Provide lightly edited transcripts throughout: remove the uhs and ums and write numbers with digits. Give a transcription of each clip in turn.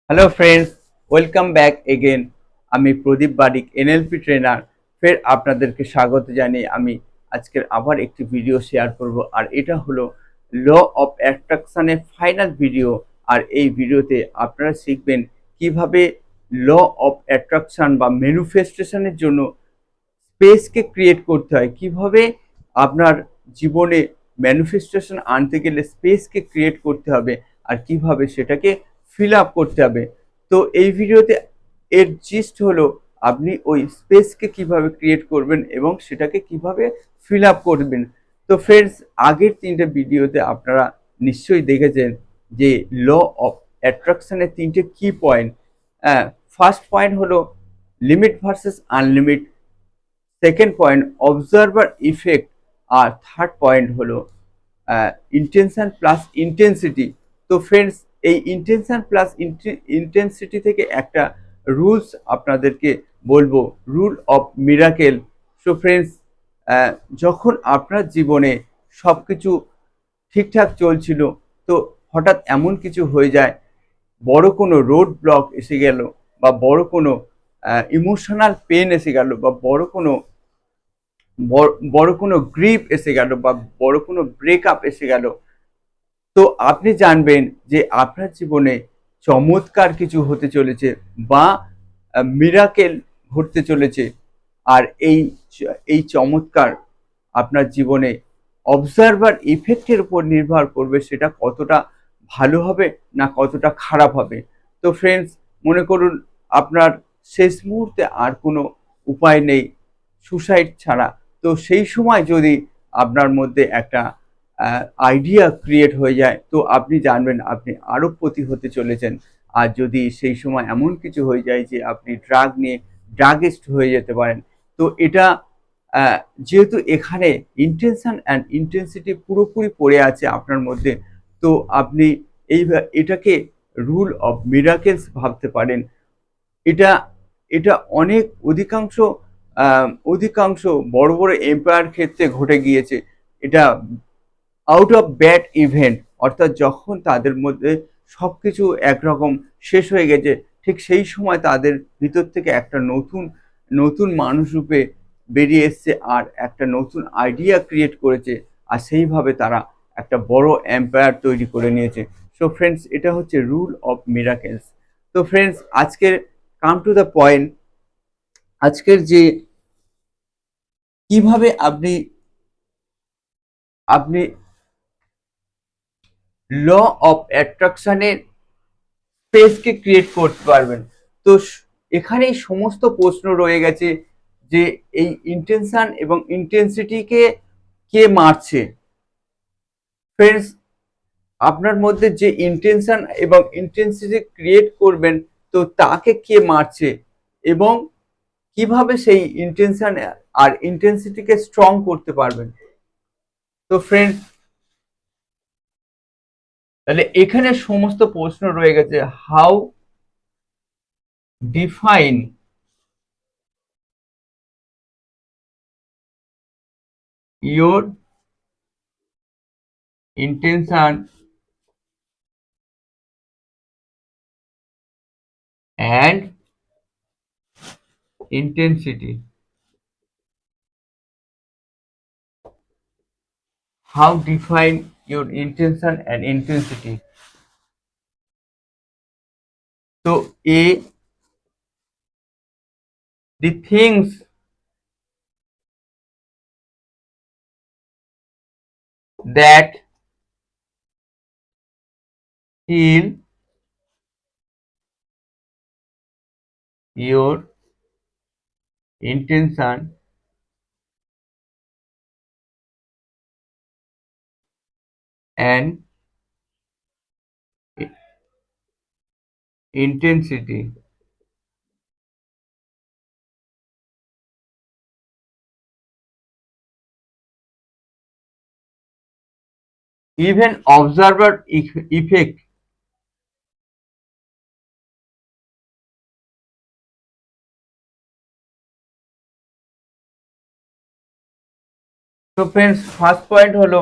Hello friends, welcome back again. আমি প্রদীপ Barik, NLP trainer. ফের আপনাদেরকে স্বাগত জানিয়ে আমি আজকের আবার একটি ভিডিও শেয়ার করব, আর এটা হলো ল অফ অ্যাট্রাকশনের ফাইনাল ভিডিও। আর এই ভিডিওতে আপনারা শিখবেন কিভাবে ল অফ অ্যাট্রাকশন বা ম্যানিফেস্টেশনের জন্য স্পেসকে ক্রিয়েট করতে হয়, কিভাবে আপনার জীবনে ম্যানিফেস্টেশন আনতে গেলে স্পেসকে ক্রিয়েট করতে হবে, আর কিভাবে সেটাকে ফিল আপ করতে হবে। তো এই ভিডিওতে এর জিস্ট হলো আপনি ওই স্পেসকে কিভাবে ক্রিয়েট করবেন এবং সেটাকে কিভাবে ফিল আপ করবেন। তো ফ্রেন্ডস, আগের তিনটে ভিডিওতে আপনারা নিশ্চয়ই দেখেছেন যে ল অফ অ্যাট্রাকশনের তিনটে কি পয়েন্ট। ফার্স্ট পয়েন্ট হলো limit versus unlimit, second point observer effect, আর থার্ড পয়েন্ট হলো ইন্টেনশন প্লাস ইন্টেন্সিটি। তো ফ্রেন্ডস, এই ইন্টেনশন প্লাস ইন্টেন্সিটি থেকে একটা রুলস আপনাদেরকে বলবো, rule of miracle. So friends, যখন আপনার জীবনে সব কিছু ঠিকঠাক চলছিল, তো হঠাৎ এমন কিছু হয়ে যায়, বড় কোনো রোড ব্লক এসে গেল, বা বড় কোনো ইমোশনাল পেন এসে গেল, বা বড় কোনো গ্রিপ এসে গেল, বা বড় কোনো ব্রেকআপ এসে গেল, তো আপনি জানবেন যে আপনার জীবনে চমৎকার কিছু হতে চলেছে, বা মিরাকেল ঘটতে চলেছে। আর এই চমৎকার আপনার জীবনে অবজারভার ইফেক্টের উপর নির্ভর করবে, সেটা কতটা ভালো হবে না কতটা খারাপ হবে। তো ফ্রেন্ডস, মনে করুন আপনার শেষ মুহূর্তে আর কোনো উপায় নেই সুসাইড ছাড়া। তো সেই সময় যদি আপনার মধ্যে একটা আইডিয়া ক্রিয়েট হয়ে যায়, তো আপনি জানবেন আপনি আরবপতি হতে চলেছেন। আর যদি সেই সময় এমন কিছু হয়ে যায় যে আপনি ড্রাগ নিয়ে ড্রাগিস্ট হয়ে যেতে পারেন, তো এটা যেহেতু এখানে ইন্টেনশন অ্যান্ড ইন্টেন্সিটি পুরোপুরি পড়ে আছে আপনার মধ্যে, তো আপনি এটাকে রুল অফ মিরাকেলস ভাবতে পারেন। এটা এটা অনেক অধিকাংশ বড় বড় এম্পায়ার ক্ষেত্রে ঘটে গিয়েছে। এটা আউট অফ ব্যাড ইভেন্ট, অর্থাৎ যখন তাদের মধ্যে সবকিছু একরকম শেষ হয়ে গেছে, ঠিক সেই সময় তাদের ভিতর থেকে একটা নতুন নতুন মানুষ রূপে বেরিয়ে এসছে, আর একটা নতুন আইডিয়া ক্রিয়েট করেছে, আর সেইভাবে তারা একটা বড় এম্পায়ার তৈরি করে নিয়েছে। সো ফ্রেন্ডস, এটা হচ্ছে রুল অফ মিরাকেলস। তো ফ্রেন্ডস, আজকের কাম টু দ্য পয়েন্ট, আজকের যে কিভাবে আপনি আপনি ল অফ অ্যাট্রাকশনের স্পেসকে ক্রিয়েট করতে পারবেন। তো এখানেই সমস্ত প্রশ্ন রয়ে গেছে যে এই ইন্টেনশন এবং ইন্টেন্সিটিকে কে মারছে। ফ্রেন্ডস, আপনার মধ্যে যে ইন্টেনশন এবং ইন্টেন্সিটি ক্রিয়েট করবেন, তো তাকে কে মারছে, এবং কিভাবে সেই ইন্টেনশন আর ইন্টেন্সিটিকে স্ট্রং করতে পারবেন। তো ফ্রেন্ডস, তাহলে এখানে সমস্ত প্রশ্ন রয়ে গেছে, how define your intention and intensity. How define your intention and intensity? So the things that kill your intention and intensity. Even observer effect. So friends, first point হলো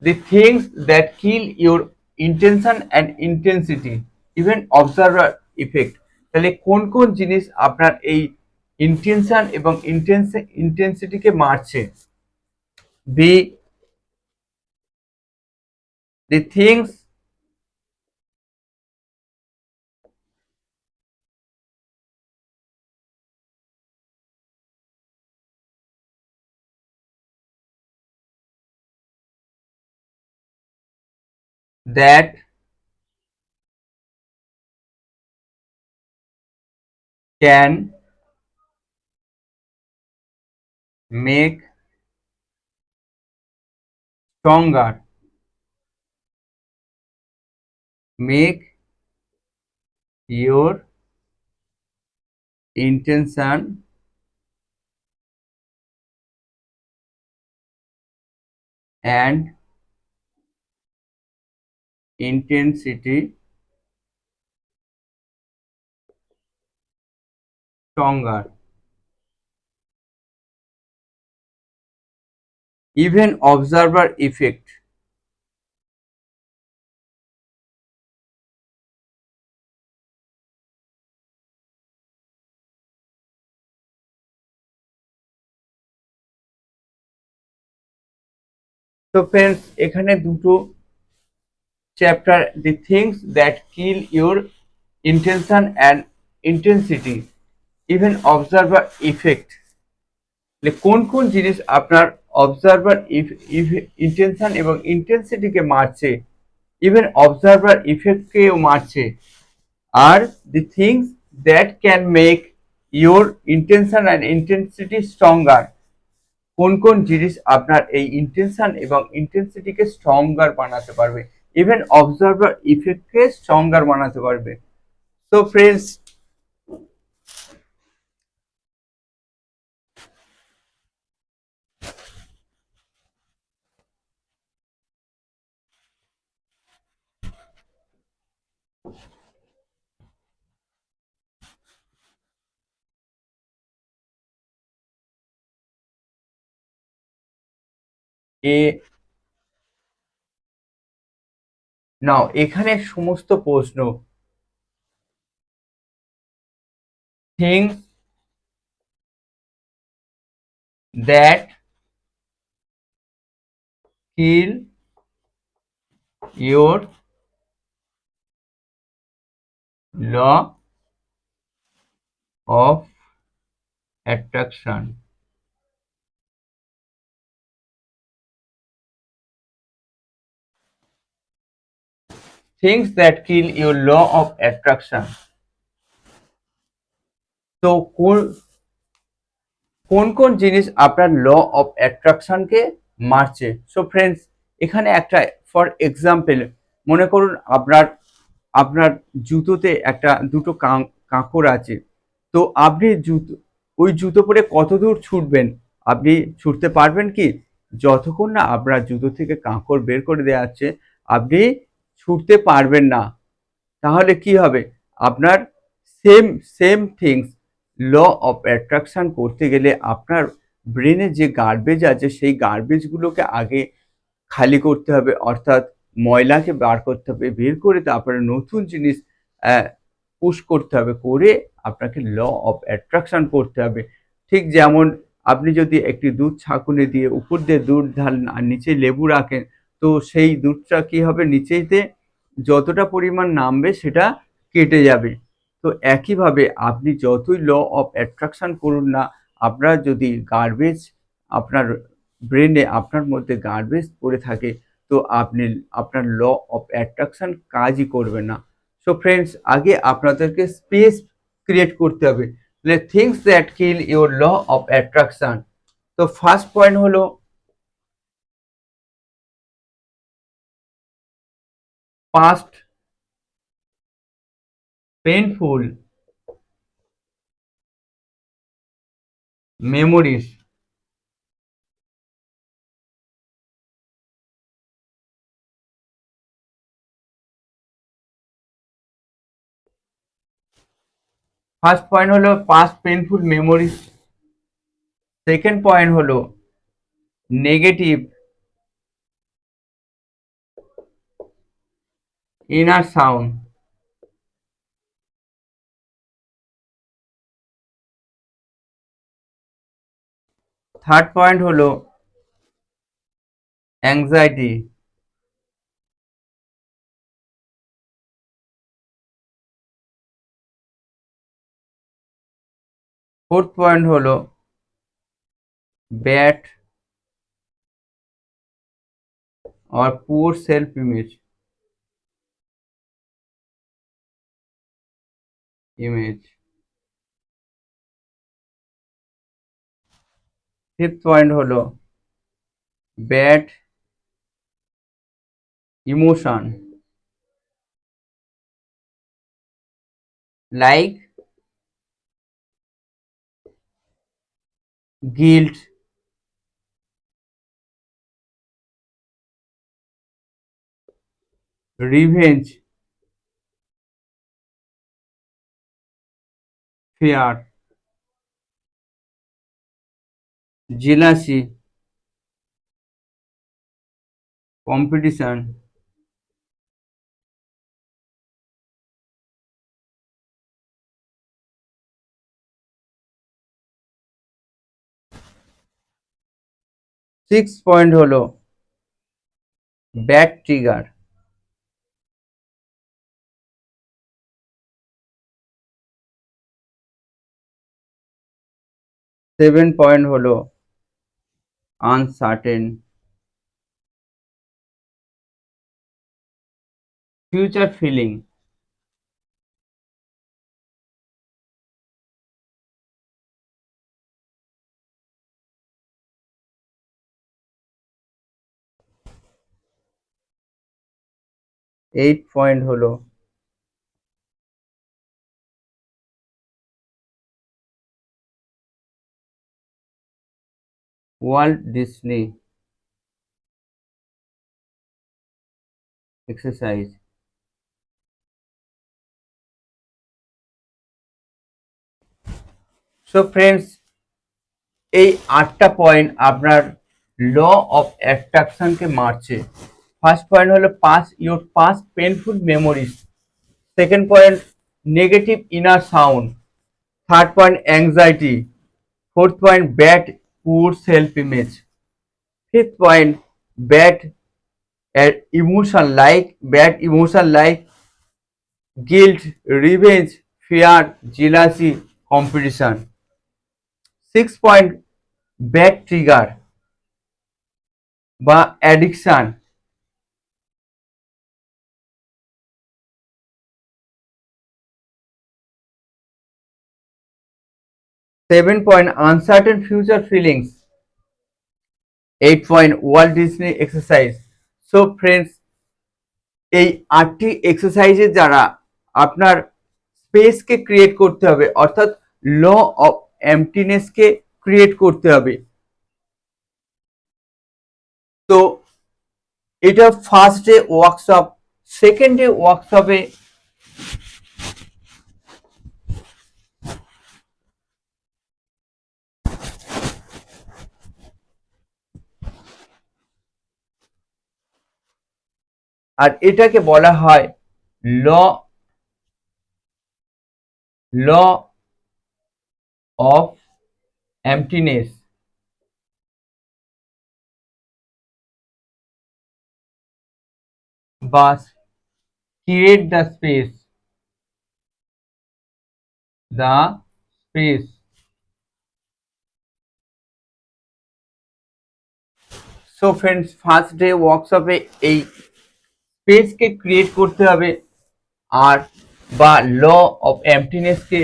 the things that kill your intention and intensity. Even observer effect. তাহলে কোন কোন জিনিস আপনার এই intention এবং ইন্টেন্সিটিকে মারছে? Be the things that can make stronger, make your intention and intensity stronger. Even observer effect. তো ফ্রেন্ডস, এখানে দুটো chapter, the things that kill your intention and intensity, even observer effect. কোন কোন জিনিস আপনার অবজারভার ইন্টেনশন এবং ইন্টেন্সিটিকে মারছে, ইভেন অবজারভার ইফেক্টকেও মারছে, আর the things that can make your intention and intensity stronger. কোন কোন জিনিস আপনার এই ইন্টেনশন এবং ইন্টেন্সিটিকে স্ট্রঙ্গার বানাতে পারবে, ইভেন অবজারভার ইফেক্টকে স্ট্রঙ্গার বানাতে পারবে। তো ফ্রেন্ডস, এ নাও এখানে সমস্ত প্রশ্ন, things that kill your law of attraction. Things that kill your law of attraction. তো কোন কোন জিনিস আপনার ল অফ অ্যাট্রাকশনকে মারছে? সো ফ্রেন্ডস, এখানে একটা ফর এক্সাম্পল, মনে করুন আপনার আপনার জুতোতে একটা দুটো কাঁকড় আছে। তো আপনি ওই জুতো পরে কত দূর ছুটবেন? আপনি ছুটতে পারবেন কি? যতক্ষণ না আপনার জুতো থেকে কাঁকড় বের করে দেওয়া হচ্ছে, আপনি ছুটতে পারবেন না। তাহলে কি হবে? আপনার same same things, law of attraction করতে গেলে আপনার ব্রেনে যে গার্বেজ আছে সেই গার্বেজগুলোকে আগে খালি করতে হবে, অর্থাৎ ময়লাকে বার করতে হবে, বের করে তারপরে নতুন জিনিস পুশ করতে হবে, করে আপনাকে ল অফ অ্যাট্রাকশন করতে হবে। ঠিক যেমন আপনি যদি একটি দুধ ছাঁকুনি দিয়ে উপর দিয়ে দুধ ঢালেন আর নিচে লেবু রাখেন, তো সেই দুধটা কি হবে, নিচেতে যতটা পরিমাণ নামবে সেটা কেটে যাবে। তো একইভাবে আপনি যতই ল অফ অ্যাট্রাকশন করুন না, আপনার যদি গার্বেজ, আপনার ব্রেনে আপনার মধ্যে গার্বেজ পড়ে থাকে, তো আপনি আপনার ল অফ অ্যাট্রাকশন কাজই করবে না। সো ফ্রেন্ডস, আগে আপনাদেরকে স্পেস ক্রিয়েট করতে হবে। Things that kill your law of attraction. তো ফার্স্ট পয়েন্ট হলো past painful memories. First point হলো past painful memories. Second point হলো negative inner sound. Third point হলো অ্যাংজাইটি। ফোর্থ পয়েন্ট হলো bad or poor self image. Fifth point হলো bad emotion like guilt, revenge, fear, jealousy, competition. Six point হলো bad trigger. Seven point হলো uncertain future feeling. Eight point হলো Walt Disney exercise. So friends, এই আটটা point আপনার law of অ্যাট্রাকশনকে মারছে। First point হলো pass your past painful memories. Second point negative inner sound. Third point anxiety. Fourth point bad poor self image. Fifth point bad emotion like guilt, revenge, fear, jealousy, competition. 6 point bad trigger বা addiction. 7 point uncertain future feelings. 8 point Walt Disney exercise. So friends, এই আটটি এক্সারসাইজের দ্বারা আপনার স্পেসকে create করতে হবে, অর্থাৎ law of এমটিনেসকে create করতে হবে। তো এটা first day workshop. Second day ওয়ার্কশপে আর এটাকে বলা হয় ল ল অফ এমটিনেস বা create the space. So friends, first day ওয়ার্কশপে এই স্পেসকে ক্রিয়েট করতে হবে আর বা ল অফ এমটিনেসকে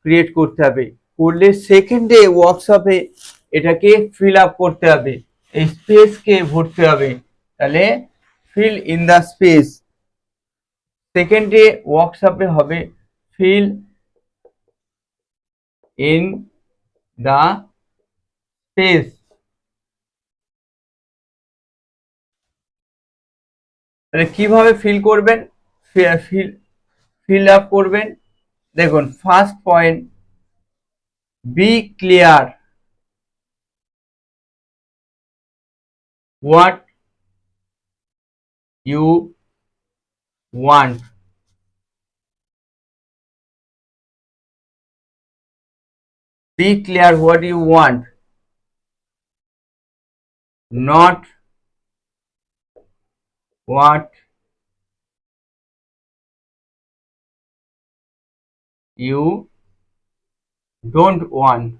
ক্রিয়েট করতে হবে। করলে সেকেন্ড ডে ওয়ার্কশপে এটাকে ফিল আপ করতে হবে, এই স্পেসকে ভরতে হবে। তাহলে fill in the space. Second day ওয়ার্কশপে হবে ফিল ইন দ্য স্পেস। তাহলে কিভাবে ফিল করবেন, ফিল আপ করবেন? দেখুন, first point, be clear what you want. Be clear what you want. not what you don't want.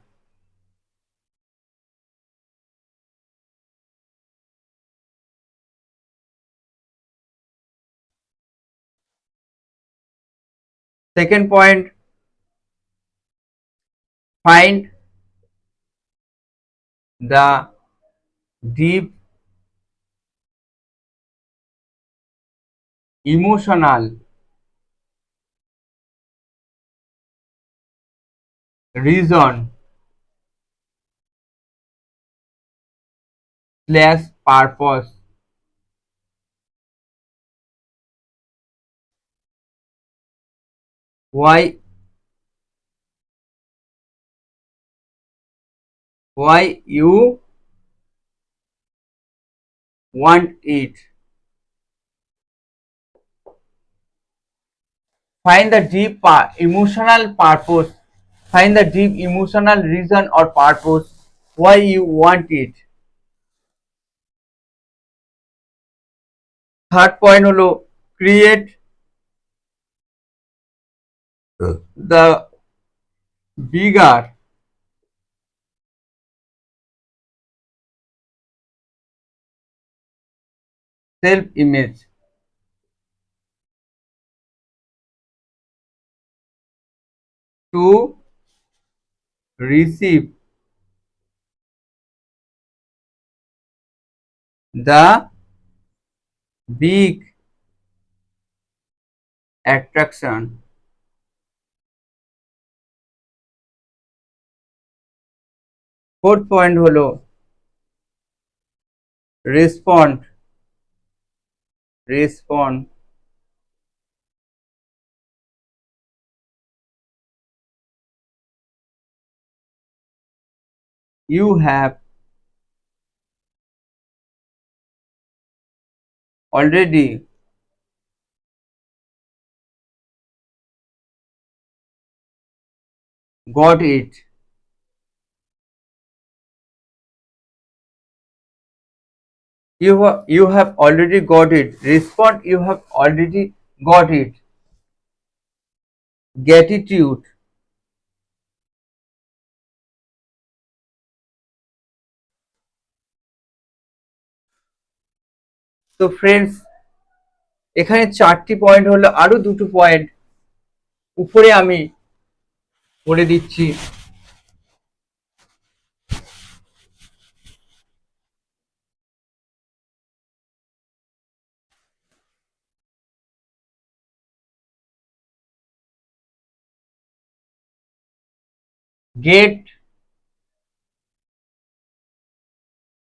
Second point, find the deep emotional reason slash purpose why you want it. Find the deep emotional purpose. Find the deep emotional reason or purpose why you want it. Third point হলো create the bigger self image to receive the big attraction. Fourth point হলো respond you have already got it. You have already got it. Respond you have already got it. Gratitude তো friends এখানে চারটি point হলো, আরো দুটো point উপরে আমি বলে দিচ্ছি। Get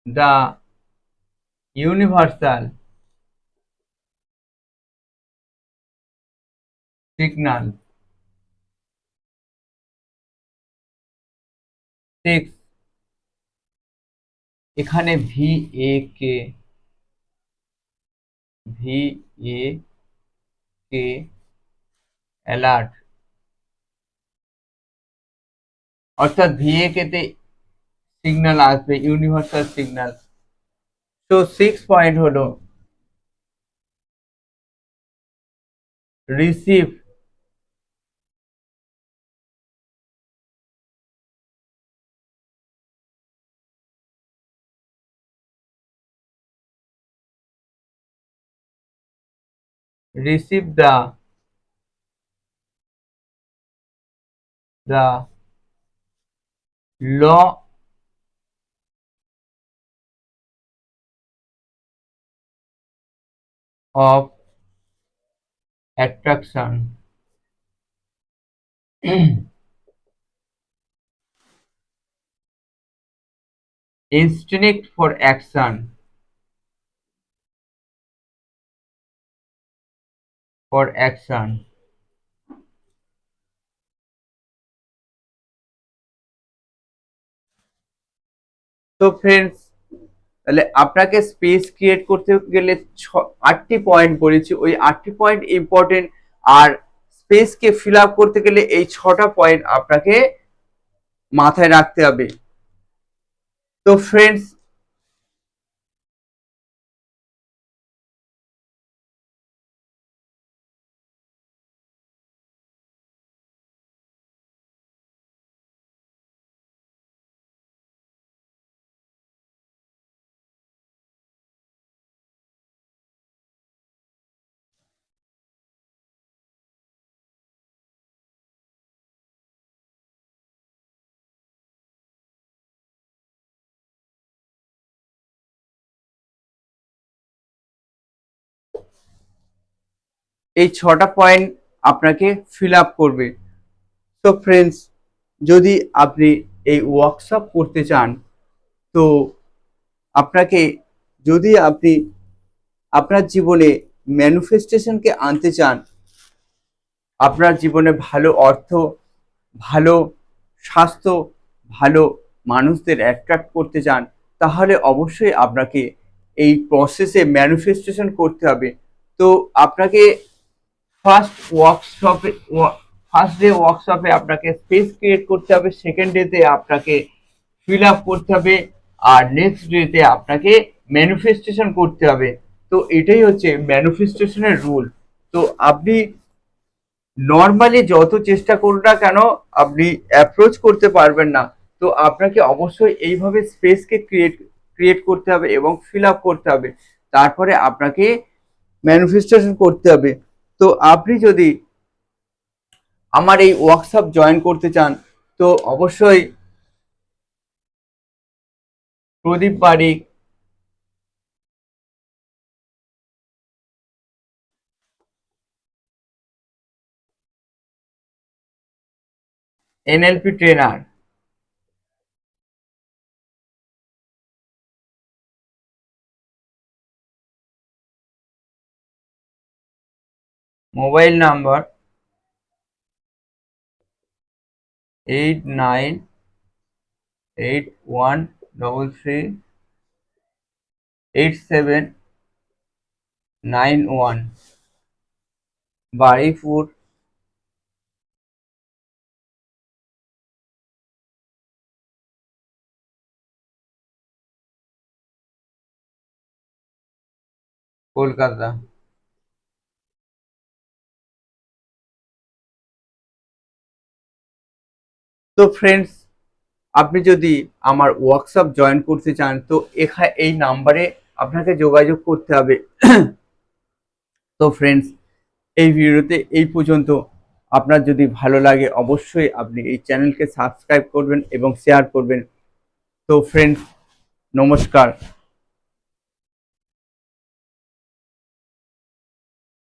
the universal signal. 6 এখানে VAK অ্যালার্ট, অর্থাৎ VAK তে সিগন্যাল আসবে, ইউনিভার্সাল সিগন্যাল। তো 6 পয়েন্ট হলো receive the law of attraction. Instinct for action. তো ফ্রেন্ডস, তাহলে আপনাকে স্পেস ক্রিয়েট করতে গেলে 8টি পয়েন্ট বলেছি, ওই 8টি পয়েন্ট ইম্পর্টেন্ট। আর স্পেসকে ফিল আপ করতে গেলে এই 6টা পয়েন্ট আপনাকে মাথায় রাখতে হবে। তো ফ্রেন্ডস, এই 6টা পয়েন্ট আপনাকে ফিল আপ করবে। তো ফ্রেন্ডস, যদি আপনি এই ওয়ার্কশপ করতে চান, তো আপনাকে, যদি আপনি আপনার জীবনে ম্যানিফেস্টেশনকে আনতে চান, আপনার জীবনে ভালো অর্থ, ভালো স্বাস্থ্য, ভালো মানুষদের অ্যাট্রাক্ট করতে চান, তাহলে অবশ্যই আপনাকে এই প্রসেসে ম্যানিফেস্টেশন করতে হবে। তো আপনাকে ফার্স্ট ডে ওয়ার্কশপে আপনাকে স্পেস ক্রিয়েট করতে হবে, সেকেন্ড ডেতে আপনাকে ফিল আপ করতে হবে, আর নেক্সট ডেতে আপনাকে ম্যানিফেস্টেশন করতে হবে। তো এটাই হচ্ছে ম্যানিফেস্টেশনের রুল। তো আপনি নর্মালি যত চেষ্টা করুন না কেন, আপনি অ্যাপ্রোচ করতে পারবেন না। তো আপনাকে অবশ্যই এইভাবে স্পেসকে ক্রিয়েট করতে হবে এবং ফিল আপ করতে হবে, তারপরে আপনাকে ম্যানিফেস্টেশন করতে হবে। তো আপনি যদি আমার এই ওয়ার্কশপ জয়েন করতে চান, তো অবশ্যই Pradip Barik NLP trainer, mobile number 8981338791, Baruipur, Kolkata. তো ফ্রেন্ডস, আপনি যদি আমার ওয়ার্কশপ জয়েন করতে চান, তো এই নাম্বারে আপনাকে যোগাযোগ করতে হবে। তো ফ্রেন্ডস, এই ভিডিওতে এই পর্যন্ত। আপনার যদি ভালো লাগে অবশ্যই আপনি এই চ্যানেলকে সাবস্ক্রাইব করবেন এবং শেয়ার করবেন। তো ফ্রেন্ডস, নমস্কার।